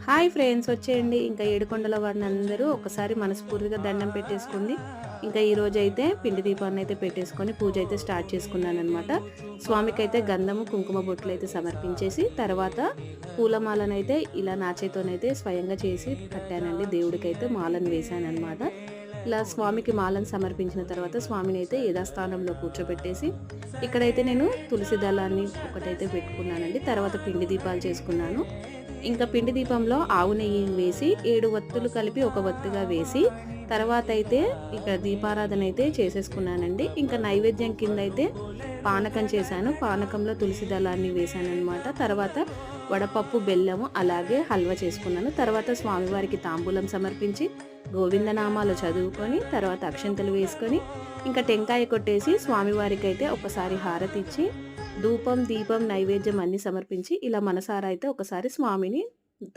Hi friends వచ్చేయండి. ఇంకా ఏడుకొండల వారిని అందరూ ఒకసారి మనస్ఫూర్తిగా దండం పెట్టేసుకోండి. ఇంకా ఈరోజైతే పిండి దీపాన్ని అయితే పెట్టేసుకొని పూజ అయితే స్టార్ట్ చేసుకున్నానమాట. స్వామికైతే గంధము కుంకుమ బొట్లు అయితే సమర్పించేసి తర్వాత పూలమాలనైతే ఇలా నా చేతోనైతే స్వయంగా చేసి కట్టానండి. దేవుడికైతే మాలను వేశానమాట. ఇలా స్వామికి మాలను సమర్పించిన తర్వాత స్వామిని అయితే యథాస్థానంలో కూర్చోబెట్టేసి ఇక్కడైతే నేను తులసి దళాన్ని ఒకటైతే పెట్టుకున్నానండి. తర్వాత పిండి దీపాలు చేసుకున్నాను. ఇంకా పిండి దీపంలో ఆవు నెయ్యి వేసి 7 వత్తులు కలిపి ఒక వత్తుగా వేసి తర్వాత అయితే ఇక్కడ దీపారాధన అయితే చేసేసుకున్నానండి. ఇంకా నైవేద్యం కింద అయితే పానకం చేశాను. పానకంలో తులసి దళాన్ని వేశానమాట. తర్వాత వడపప్పు బెల్లము అలాగే హల్వా చేసుకున్నాను. తర్వాత స్వామివారికి తాంబూలం సమర్పించి గోవిందనామాలు చదువుకొని తర్వాత అక్షంతలు వేసుకొని ఇంకా టెంకాయ కొట్టేసి స్వామివారికి అయితే ఒకసారి హారతి ఇచ్చి ధూపం దీపం నైవేద్యం అన్ని సమర్పించి ఇలా మనసారా అయితే ఒకసారి స్వామిని